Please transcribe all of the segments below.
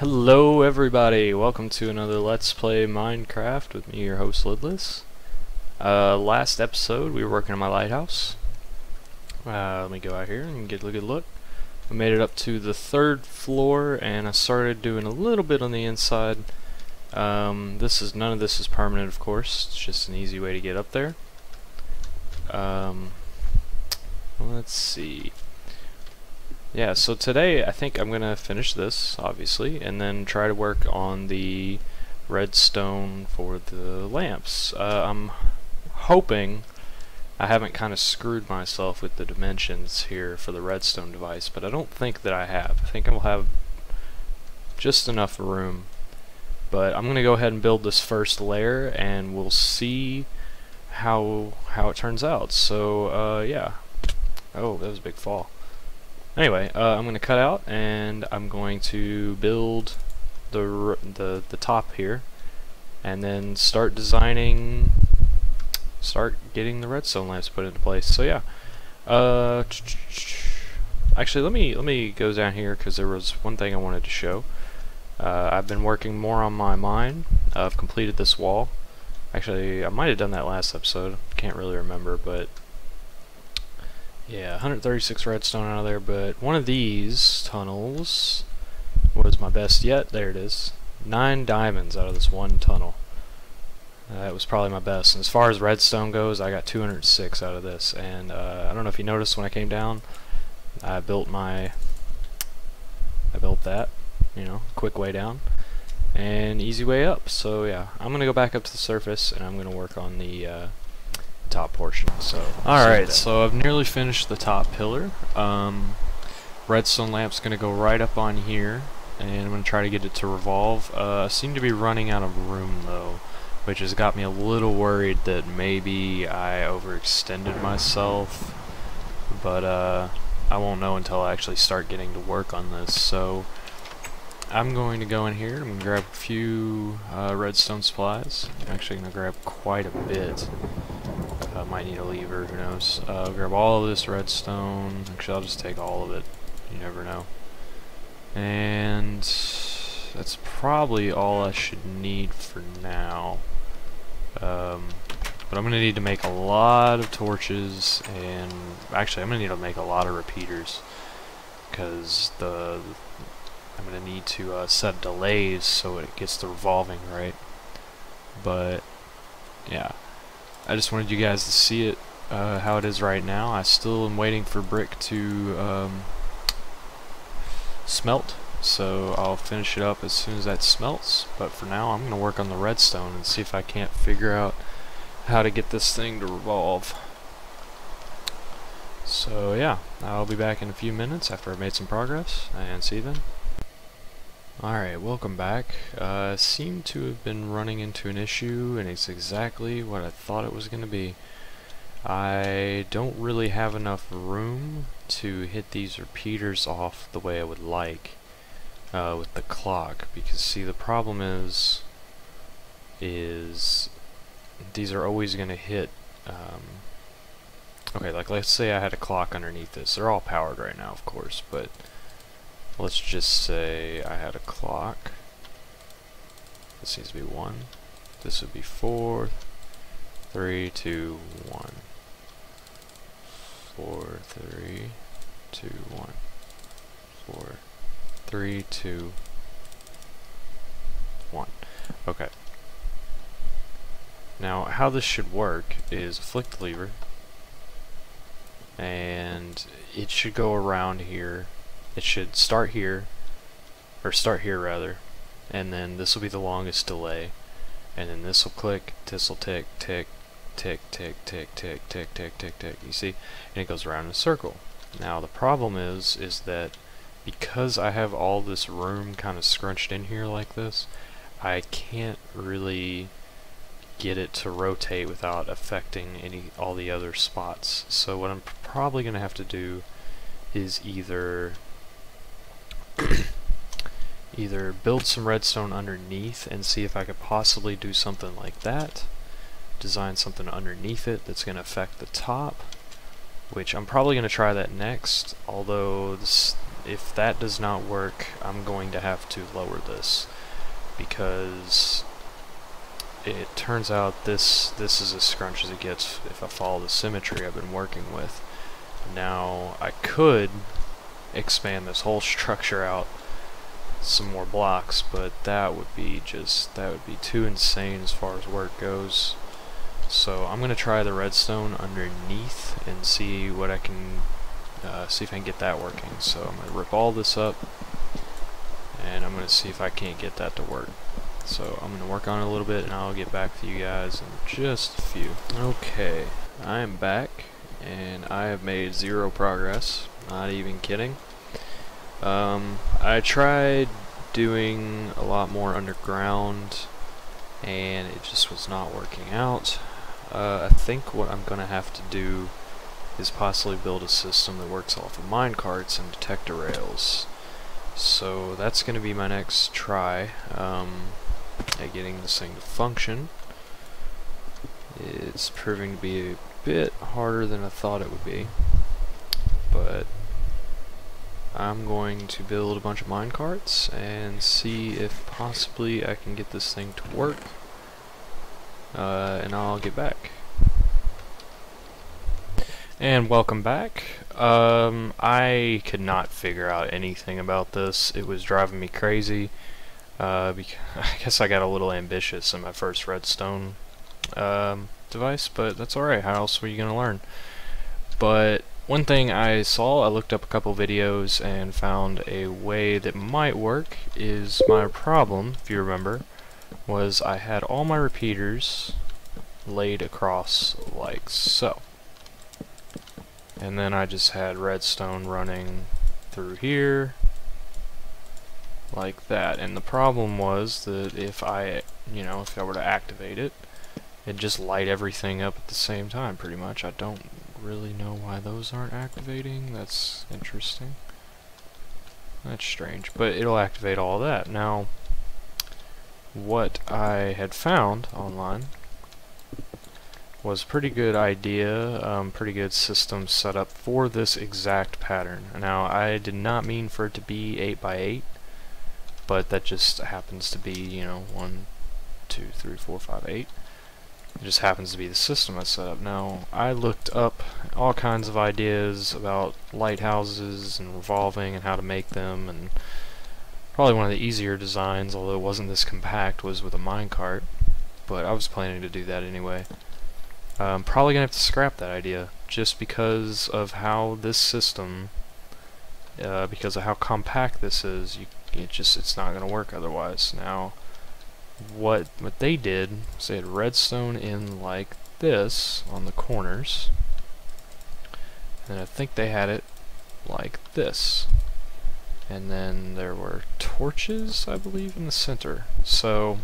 Hello everybody, welcome to another Let's Play Minecraft with me, your host Lidless. Last episode we were working on my lighthouse. Let me go out here and get a good look. I made it up to the 3rd floor and I started doing a little bit on the inside. None of this is permanent, of course, it's just an easy way to get up there. Let's see. Yeah, so today I think I'm gonna finish this, obviously, and then try to work on the redstone for the lamps. I'm hoping I haven't kind of screwed myself with the dimensions here for the redstone device, but I don't think that I have. I think I'll have just enough room. But I'm gonna go ahead and build this first layer, and we'll see how it turns out. So yeah. Oh, that was a big fall. Anyway, I'm going to cut out and I'm going to build the top here and then start getting the redstone lamps put into place. So yeah, actually let me go down here because there was one thing I wanted to show. I've been working more on my mine. I've completed this wall. Actually, I might have done that last episode. Can't really remember, but yeah, 136 redstone out of there, but one of these tunnels was my best yet. There it is. 9 diamonds out of this one tunnel. That was probably my best. And as far as redstone goes, I got 206 out of this. And I don't know if you noticed when I came down, I built that, you know, quick way down and easy way up. So yeah, I'm gonna go back up to the surface and I'm gonna work on the top portion. So alright, so I've nearly finished the top pillar. Redstone lamp's gonna go right up on here and I'm gonna try to get it to revolve. I seem to be running out of room though, which has got me a little worried that maybe I overextended myself, but I won't know until I actually start getting to work on this. So I'm going to go in here, I'm going to grab a few redstone supplies. I'm actually going to grab quite a bit. Might need a lever, who knows. Grab all of this redstone. Actually, I'll just take all of it. You never know. And that's probably all I should need for now. But I'm going to need to make a lot of torches, and actually I'm going to need to make a lot of repeaters, because I'm going to need to set delays so it gets the revolving right. But yeah, I just wanted you guys to see it, how it is right now. I still am waiting for brick to smelt, so I'll finish it up as soon as that smelts. But for now, I'm going to work on the redstone and see if I can't figure out how to get this thing to revolve. So yeah, I'll be back in a few minutes after I've made some progress, and see you then. Alright, welcome back. Seem to have been running into an issue, and it's exactly what I thought it was going to be. I don't really have enough room to hit these repeaters off the way I would like with the clock, because see, the problem is these are always going to hit. Okay, like let's say I had a clock underneath this. They're all powered right now, of course, but let's just say I had a clock. This needs to be 1. This would be 4, 3, 2, 1. 4, 3, 2, 1. 4, 3, 2, 1. Okay. Now, how this should work is flick the lever, and it should go around here. It should start here, or start here rather, and then this will be the longest delay, and then this will click, this will tick, tick, tick, tick, tick, tick, tick, tick, tick, tick, you see, and it goes around in a circle. Now the problem is that because I have all this room kind of scrunched in here like this, I can't really get it to rotate without affecting all the other spots. So what I'm probably going to have to do is either build some redstone underneath and see if I could possibly do something like that, design something underneath it that's going to affect the top, which I'm probably going to try that next, although if that does not work, I'm going to have to lower this, because it turns out this is as scrunch as it gets if I follow the symmetry I've been working with. Now, I could expand this whole structure out some more blocks, but that would be too insane as far as work goes. So I'm gonna try the redstone underneath and see what I can see if I can get that working. So I'm gonna rip all this up and I'm gonna see if I can't get that to work. So I'm gonna work on it a little bit and I'll get back to you guys in just a few. Okay, I am back and I have made 0 progress, not even kidding. I tried doing a lot more underground and it just was not working out. I think what I'm gonna have to do is possibly build a system that works off of minecarts and detector rails. So that's gonna be my next try at getting this thing to function. It's proving to be a bit harder than I thought it would be, but I'm going to build a bunch of minecarts and see if possibly I can get this thing to work, and I'll get back. And welcome back. I could not figure out anything about this. It was driving me crazy. Because I guess I got a little ambitious in my first redstone device, but that's alright. How else were you gonna learn? But one thing I saw, I looked up a couple videos and found a way that might work. Is my problem, if you remember, was I had all my repeaters laid across like so. And then I just had redstone running through here like that. And the problem was that if I were to activate it, it'd just light everything up at the same time pretty much. I don't really know why those aren't activating. That's interesting. That's strange, but it'll activate all that. Now, what I had found online was a pretty good idea, pretty good system set up for this exact pattern. Now, I did not mean for it to be 8x8, but that just happens to be, 1, 2, 3, 4, 5, 8. It just happens to be the system I set up. Now, I looked up all kinds of ideas about lighthouses and revolving and how to make them, and probably one of the easier designs, although it wasn't this compact, was with a minecart, but I was planning to do that anyway. I'm probably gonna have to scrap that idea just because of how this system, because of how compact this is. It's not gonna work otherwise. Now, what they did was they had redstone in like this on the corners, and I think they had it like this, and then there were torches, I believe, in the center. So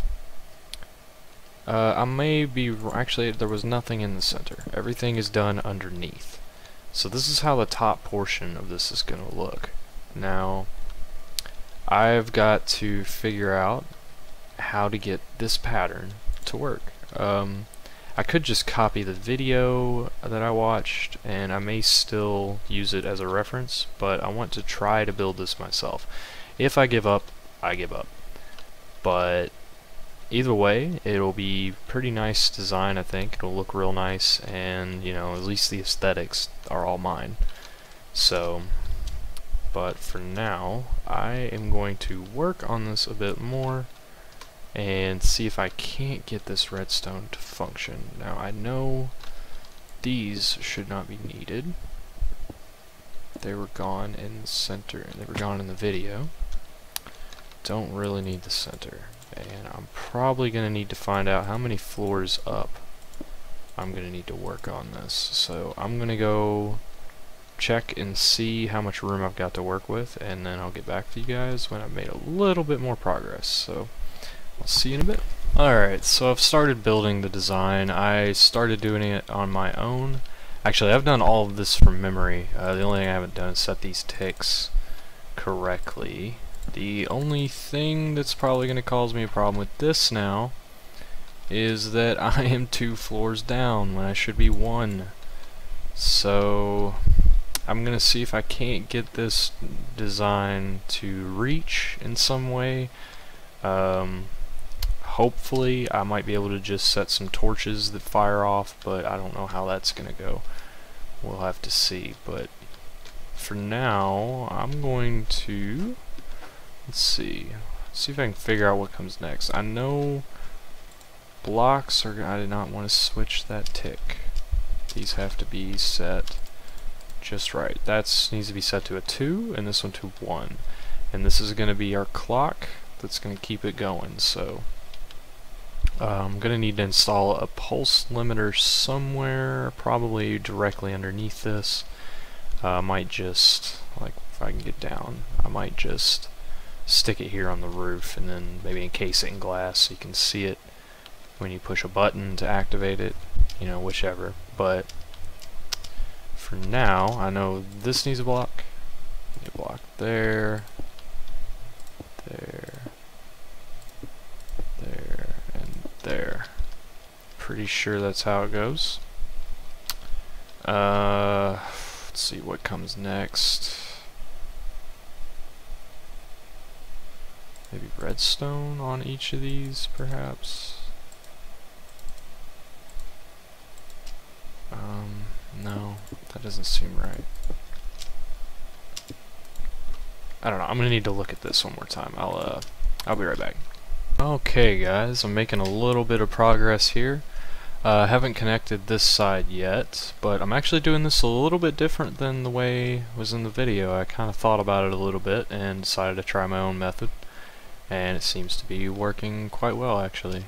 I may be actually, there was nothing in the center. Everything is done underneath. So this is how the top portion of this is gonna look. Now, I've got to figure out how to get this pattern to work. I could just copy the video that I watched, and I may still use it as a reference, but I want to try to build this myself. If I give up, I give up. But either way, it'll be pretty nice design, I think. It'll look real nice, and at least the aesthetics are all mine. So, but for now, I am going to work on this a bit more and see if I can't get this redstone to function. Now, I know these should not be needed. They were gone in the center, they were gone in the video. Don't really need the center. And I'm probably going to need to find out how many floors up I'm going to need to work on this. So I'm going to go check and see how much room I've got to work with, and then I'll get back to you guys when I've made a little bit more progress. So I'll see you in a bit. Alright, so I've started building the design. I started doing it on my own. Actually, I've done all of this from memory. The only thing I haven't done is set these ticks correctly. The only thing that's probably going to cause me a problem with this now is that I am 2 floors down when I should be 1. So I'm gonna see if I can't get this design to reach in some way. Hopefully I might be able to just set some torches that fire off, but I don't know how that's gonna go. We'll have to see. But for now, I'm going to, let's see if I can figure out what comes next. I know blocks are, I did not want to switch that tick. These have to be set just right. That needs to be set to a 2 and this one to 1. And this is going to be our clock that's going to keep it going. So I'm going to need to install a pulse limiter somewhere, probably directly underneath this. I might just, like, if I can get down, I might just stick it here on the roof and then maybe encase it in glass so you can see it when you push a button to activate it, you know, whichever. But for now, I know this needs a block. Need a block there, there, there, and there. Pretty sure that's how it goes. Let's see what comes next. Maybe redstone on each of these, perhaps. No, that doesn't seem right. I don't know. I'm gonna need to look at this one more time. I'll be right back. Okay, guys, I'm making a little bit of progress here. I haven't connected this side yet, but I'm actually doing this a little bit different than the way it was in the video. I kind of thought about it a little bit and decided to try my own method, and it seems to be working quite well, actually.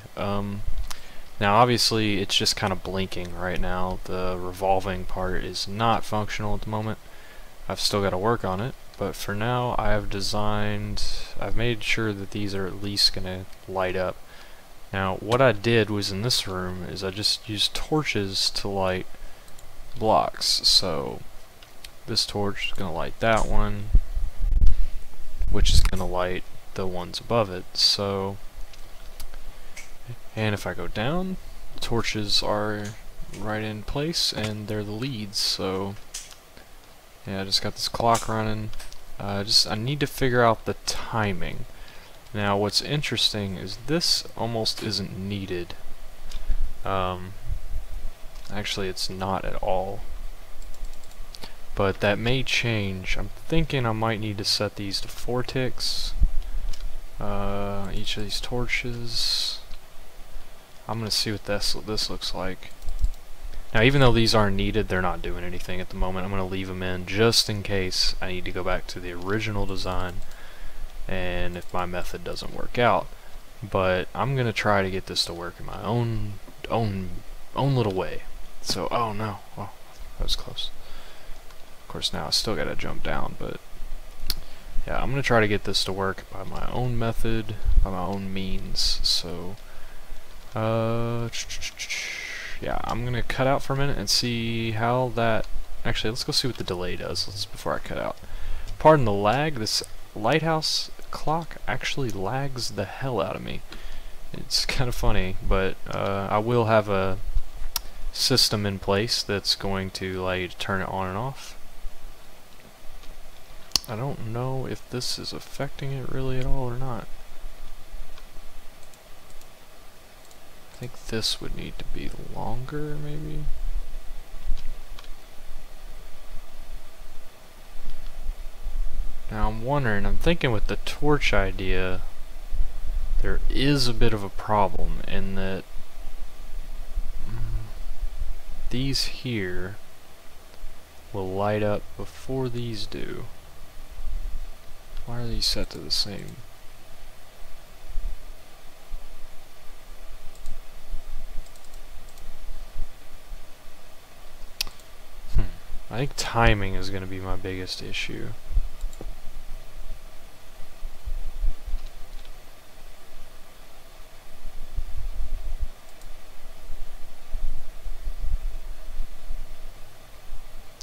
Now obviously it's just kind of blinking right now. The revolving part is not functional at the moment. I've still got to work on it, but for now I've made sure that these are at least going to light up. Now what I did was, in this room, is I just used torches to light blocks. So this torch is going to light that one, which is going to light the ones above it. So, and if I go down, the torches are right in place and they're the leads. So yeah, I just got this clock running. I need to figure out the timing. Now what's interesting is this almost isn't needed. Actually it's not at all, but that may change. I'm thinking I might need to set these to 4 ticks. Each of these torches. I'm gonna see what this looks like. Now even though these aren't needed, they're not doing anything at the moment. I'm gonna leave them in just in case I need to go back to the original design and if my method doesn't work out. But I'm gonna try to get this to work in my own little way. So, oh no, oh, that was close. Of course now I still gotta jump down, but yeah, I'm gonna try to get this to work by my own method, by my own means. So yeah, I'm gonna cut out for a minute and see how that, actually let's go see what the delay does before I cut out. Pardon the lag, this Lighthouse clock actually lags the hell out of me. It's kind of funny, but I will have a system in place that's going to allow you to turn it on and off. I don't know if this is affecting it really at all or not. I think this would need to be longer, maybe. Now I'm wondering, I'm thinking with the torch idea, there is a bit of a problem in that these here will light up before these do. Why are these set to the same? I think timing is going to be my biggest issue.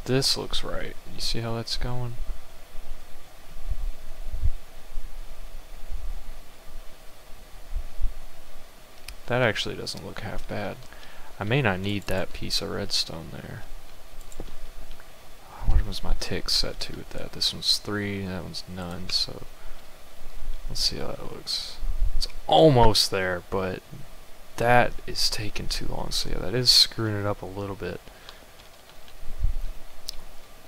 This looks right. You see how that's going? That actually doesn't look half bad. I may not need that piece of redstone there. was my tick set to with that? This one's 3, that one's none, so let's see how that looks. It's almost there, but that is taking too long, so yeah, that is screwing it up a little bit.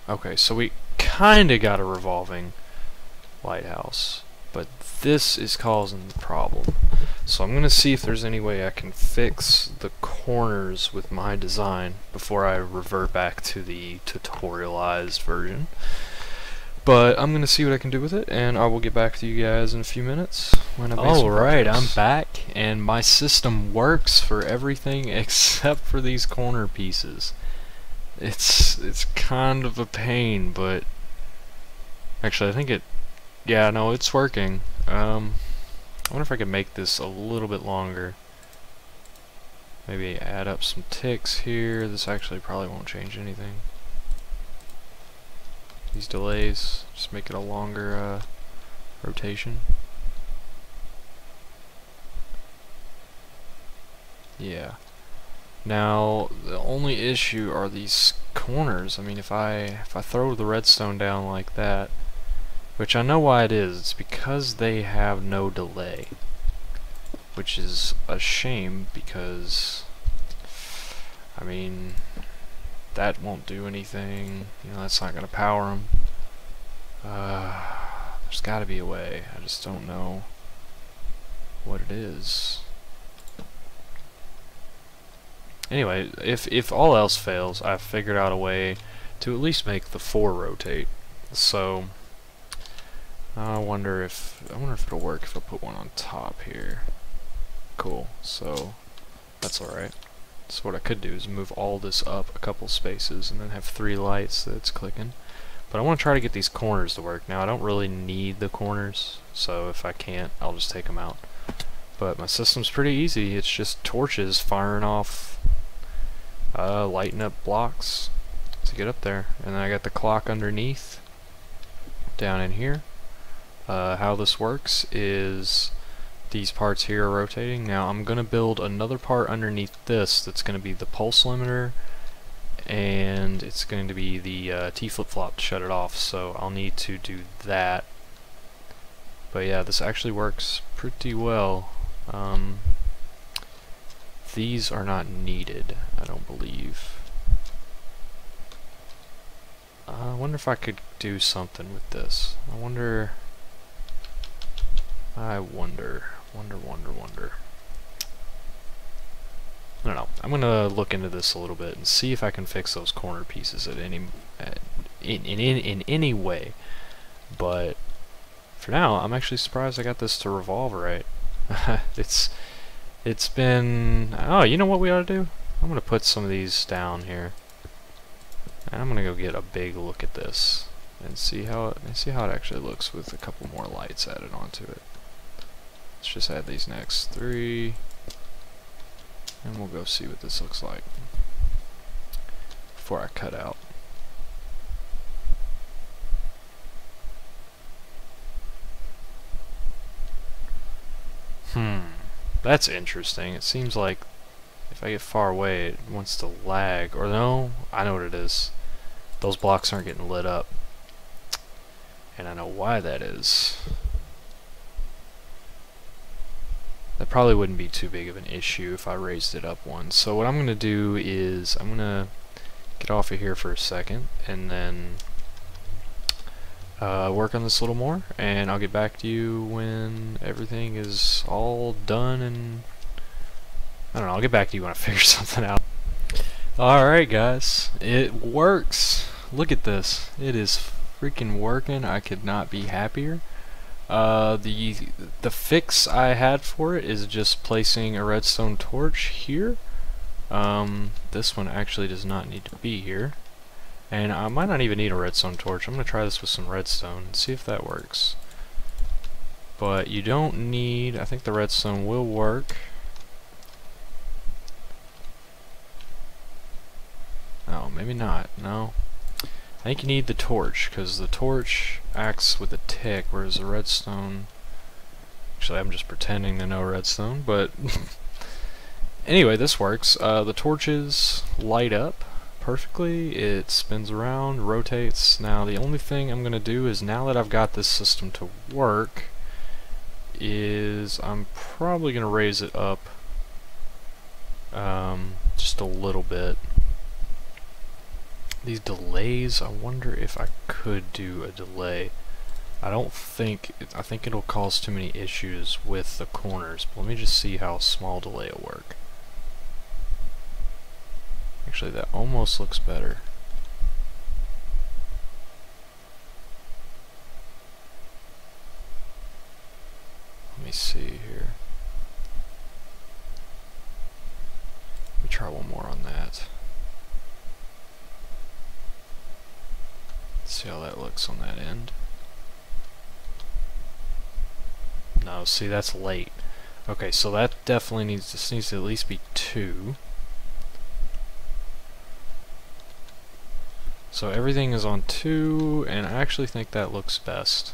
Okay, so we kinda got a revolving lighthouse, but this is causing the problem. So I'm gonna see if there's any way I can fix the corners with my design before I revert back to the tutorialized version. But I'm gonna see what I can do with it, and I will get back to you guys in a few minutes when I make some progress. Alright, I'm back, and my system works for everything except for these corner pieces. It's kind of a pain, but actually I think it, yeah, no, it's working. I wonder if I can make this a little bit longer. Maybe add up some ticks here. This actually probably won't change anything. These delays, just make it a longer rotation. Yeah. Now the only issue are these corners. I mean, if I throw the redstone down like that, which I know why it is, it's because they have no delay, which is a shame because, I mean, that won't do anything, you know, that's not going to power them. There's got to be a way, I just don't know what it is. Anyway, if all else fails, I've figured out a way to at least make the 4 rotate. So I wonder if it'll work if I put one on top here. Cool. So that's alright. So what I could do is move all this up a couple spaces and then have 3 lights that's clicking. But I want to try to get these corners to work. Now I don't really need the corners, so if I can't, I'll just take them out. But my system's pretty easy. It's just torches firing off, lighting up blocks to get up there. And then I got the clock underneath down in here. How this works is these parts here are rotating. Now I'm going to build another part underneath this that's going to be the pulse limiter, and it's going to be the T flip-flop to shut it off, so I'll need to do that. But yeah, this actually works pretty well. These are not needed, I don't believe. I wonder if I could do something with this. I wonder. I wonder. I don't know. I'm gonna look into this a little bit and see if I can fix those corner pieces at in any way. But for now, I'm actually surprised I got this to revolve right. It's been. Oh, you know what we ought to do? I'm gonna put some of these down here, and I'm gonna go get a big look at this and see how it actually looks with a couple more lights added onto it. Let's just add these next 3, and we'll go see what this looks like before I cut out. That's interesting. It seems like if I get far away, it wants to lag. Or no, I know what it is. Those blocks aren't getting lit up. And I know why that is. That probably wouldn't be too big of an issue if I raised it up one. So what I'm going to do is I'm going to get off of here for a second and then work on this a little more, and I'll get back to you when everything is all done, and I don't know, I'll get back to you when I figure something out. Alright guys, it works. Look at this. It is freaking working. I could not be happier. The fix I had for it is just placing a redstone torch here. This one actually does not need to be here. And I might not even need a redstone torch. I'm going to try this with some redstone and see if that works. But you don't need, I think the redstone will work. Oh, maybe not. No. I think you need the torch, because the torch acts with a tick, whereas the redstone... Actually, I'm just pretending to know redstone, but... Anyway, this works. The torches light up perfectly. It spins around, rotates. Now the only thing I'm gonna do is, now that I've got this system to work, is I'm probably gonna raise it up just a little bit. These delays, I wonder if I could do a delay. I think it'll cause too many issues with the corners, but let me just see how a small delay will work. Actually, that almost looks better. Let me see here. Let me try one more on that. Let's see how that looks on that end. No, see, that's late. Okay, so that definitely needs to at least be 2. So everything is on 2, and I actually think that looks best.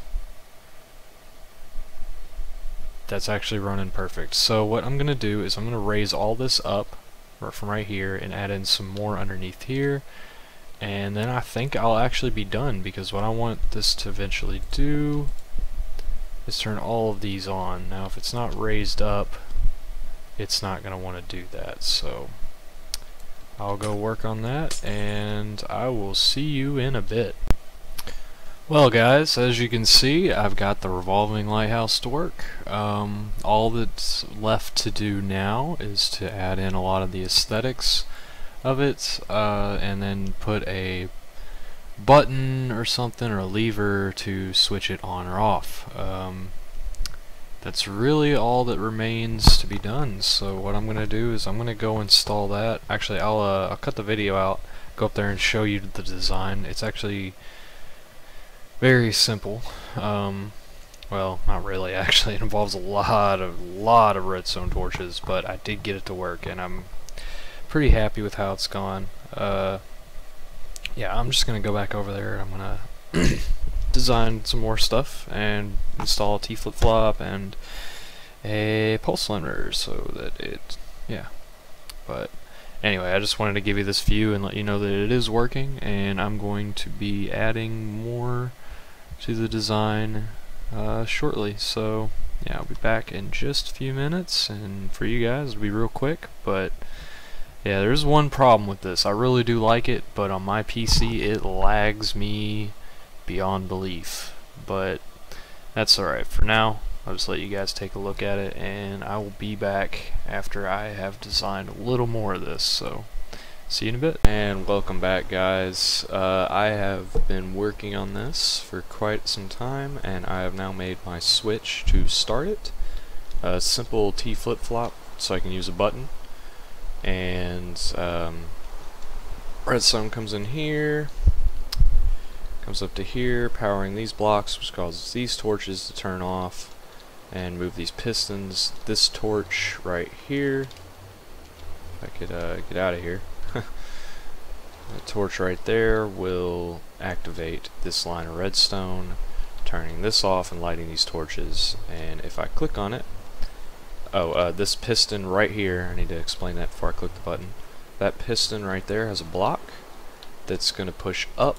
That's actually running perfect. So what I'm gonna do is I'm gonna raise all this up from right here and add in some more underneath here, and then I think I'll actually be done, because what I want this to eventually do is turn all of these on. Now if it's not raised up, it's not gonna want to do that, so I'll go work on that, and I will see you in a bit. Well guys, as you can see, I've got the revolving lighthouse to work. All that's left to do now is to add in a lot of the aesthetics of it, and then put a button or something, or a lever to switch it on or off. That's really all that remains to be done. So what I'm gonna do is I'm gonna go install that. Actually, I'll cut the video out, go up there and show you the design. It's actually very simple. Well, not really. Actually, it involves a lot of redstone torches, but I did get it to work, and I'm pretty happy with how it's gone. Yeah, I'm just gonna go back over there, and I'm gonna design some more stuff and install a T flip-flop and a pulse limiter so that yeah. But anyway, I just wanted to give you this view and let you know that it is working, and I'm going to be adding more to the design shortly. So yeah, I'll be back in just a few minutes, and for you guys it'll be real quick. But yeah, there's one problem with this. I really do like it, but on my PC it lags me beyond belief. But that's alright. For now, I'll just let you guys take a look at it, and I will be back after I have designed a little more of this. So see you in a bit. And welcome back, guys. I have been working on this for quite some time, and I have now made my switch to start it. A simple T flip-flop, so I can use a button. And redstone comes in here, comes up to here, powering these blocks, which causes these torches to turn off and move these pistons. This torch right here, if I could get out of here, the torch right there will activate this line of redstone, turning this off and lighting these torches. And if I click on it, this piston right here, I need to explain that before I click the button. That piston right there has a block that's going to push up.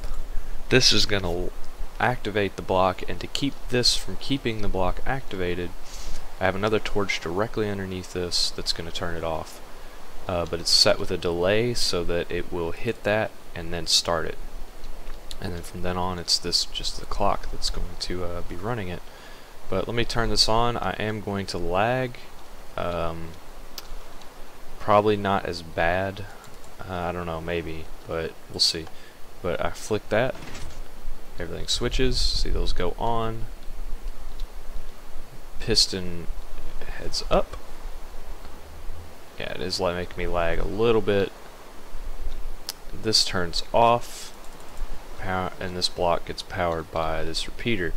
This is going to activate the block, and to keep this from keeping the block activated, I have another torch directly underneath this that's going to turn it off. But it's set with a delay so that it will hit that and then start it. And then from then on, it's just the clock that's going to be running it. But let me turn this on. I am going to lag. Probably not as bad. I don't know, maybe, but we'll see. But I flick that, everything switches. See those go on. Piston heads up. Yeah, it is like making me lag a little bit. This turns off, and this block gets powered by this repeater.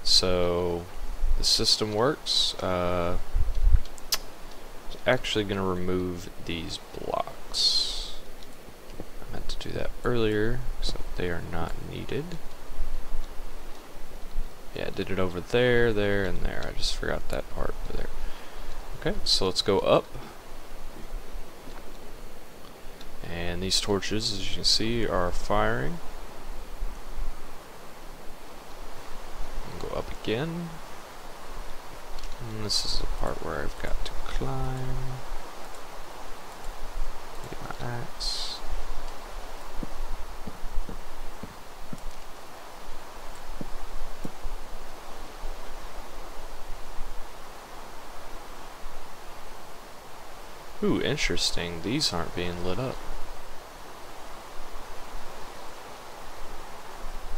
So the system works. Actually going to remove these blocks. I meant to do that earlier, so they are not needed. Yeah, I did it over there, there, and there. I just forgot that part over there. Okay, so let's go up. And And these torches, as you can see, are firing. Go up again. And this is the part where I've got to climb. Get my axe. Ooh, interesting. These aren't being lit up.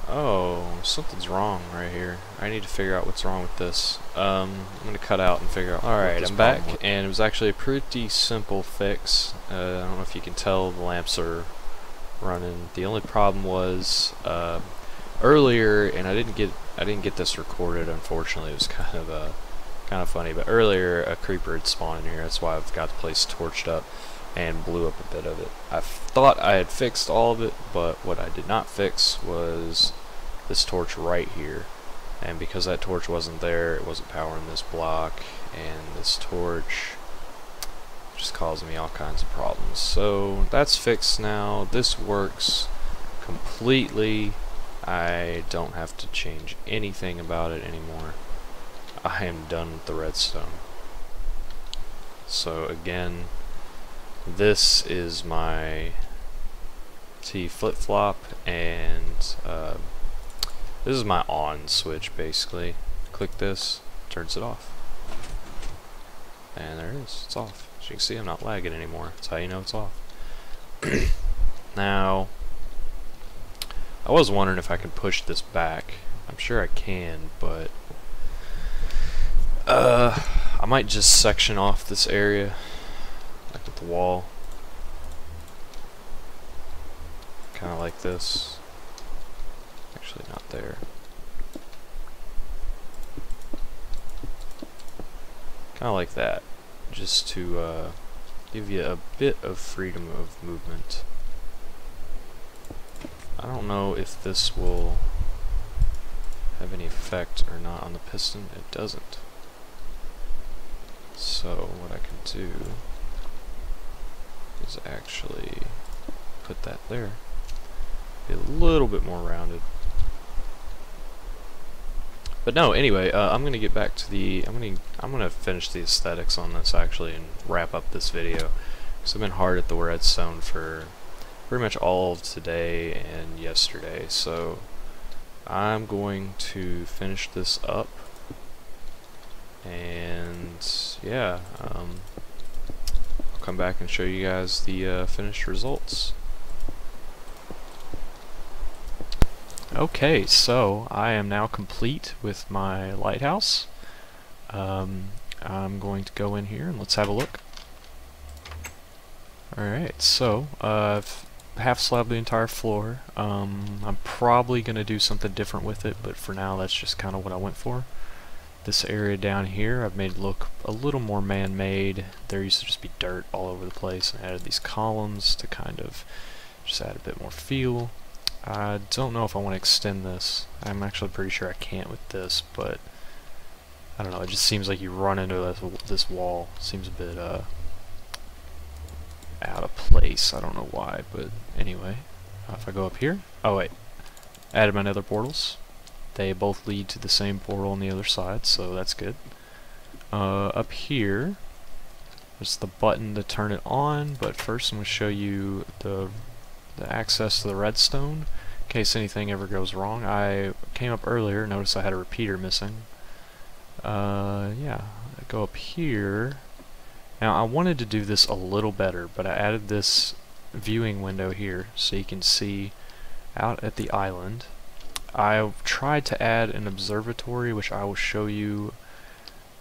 Oh, something's wrong right here. I need to figure out what's wrong with this. I'm gonna cut out and figure out. Alright, I'm back, and it was actually a pretty simple fix. I don't know if you can tell the lamps are running. The only problem was earlier, and I didn't get this recorded. Unfortunately, it was kind of funny. But earlier, a creeper had spawned in here. That's why I've got the place torched up and blew up a bit of it. I thought I had fixed all of it, but what I did not fix was this torch right here. And because that torch wasn't there, it wasn't powering this block, and this torch just caused me all kinds of problems. So that's fixed now. This works completely. I don't have to change anything about it anymore. I am done with the redstone. So again, this is my T flip-flop, and this is my on switch basically. Click this, turns it off. And there it is, it's off. As you can see, I'm not lagging anymore. That's how you know it's off. Now, I was wondering if I could push this back. I'm sure I can, but I might just section off this area, like with the wall, kind of like this. Actually, not there. Kind of like that, just to give you a bit of freedom of movement. I don't know if this will have any effect or not on the piston. It doesn't. So what I can do is actually put that there. Be a little bit more rounded. But no, anyway, I'm gonna get back to the. I'm gonna finish the aesthetics on this actually and wrap up this video. because I've been hard at the redstone for pretty much all of today and yesterday. So I'm going to finish this up, and yeah, I'll come back and show you guys the finished results. Okay, so I am now complete with my lighthouse. I'm going to go in here and let's have a look. Alright, so I've half slabbed the entire floor. I'm probably going to do something different with it, but for now that's just kind of what I went for. This area down here I've made look a little more man-made. There used to just be dirt all over the place, and I added these columns to kind of just add a bit more feel. I don't know if I want to extend this. I'm actually pretty sure I can't with this, but I don't know, it just seems like you run into this wall. Seems a bit out of place. I don't know why, but anyway. If I go up here, oh wait, added my nether portals. They both lead to the same portal on the other side, so that's good. Up here, there's the button to turn it on, but first I'm going to show you the access to the redstone in case anything ever goes wrong. I came up earlier, noticed I had a repeater missing. Yeah, I go up here. Now I wanted to do this a little better, but I added this viewing window here so you can see out at the island. I tried to add an observatory, which I will show you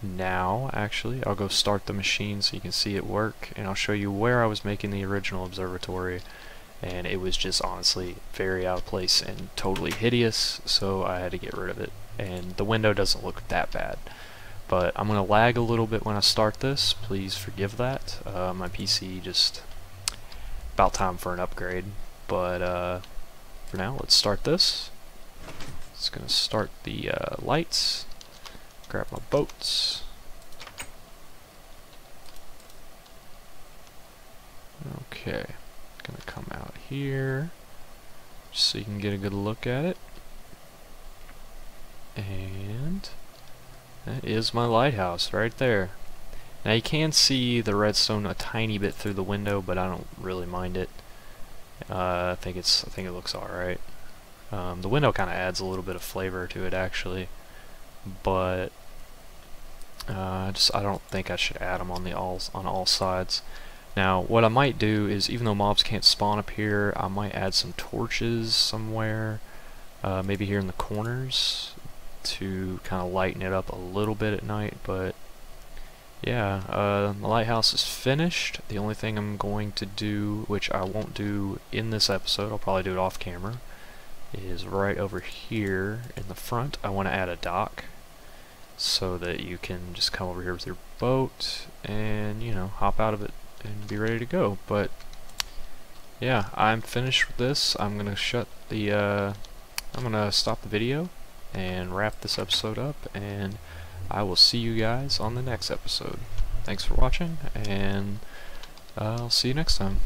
now. Actually, I'll go start the machine so you can see it work, and I'll show you where I was making the original observatory, and it was just honestly very out of place and totally hideous, so I had to get rid of it. And the window doesn't look that bad, but I'm gonna lag a little bit when I start this. Please forgive that. My PC just about time for an upgrade, but for now let's start this. It's gonna start the lights, grab my boats. Okay, gonna come out here just so you can get a good look at it. And that is my lighthouse right there. Now you can see the redstone a tiny bit through the window, but I don't really mind it. I think it looks alright. The window kind of adds a little bit of flavor to it actually, but I don't think I should add them on all sides. Now what I might do is, even though mobs can't spawn up here, I might add some torches somewhere, maybe here in the corners, to kind of lighten it up a little bit at night. But yeah, the lighthouse is finished. The only thing I'm going to do, which I won't do in this episode, I'll probably do it off camera, is right over here in the front. I want to add a dock so that you can just come over here with your boat and, you know, hop out of it and be ready to go. But yeah, I'm finished with this. I'm gonna stop the video and wrap this episode up, and I will see you guys on the next episode. Thanks for watching, and I'll see you next time.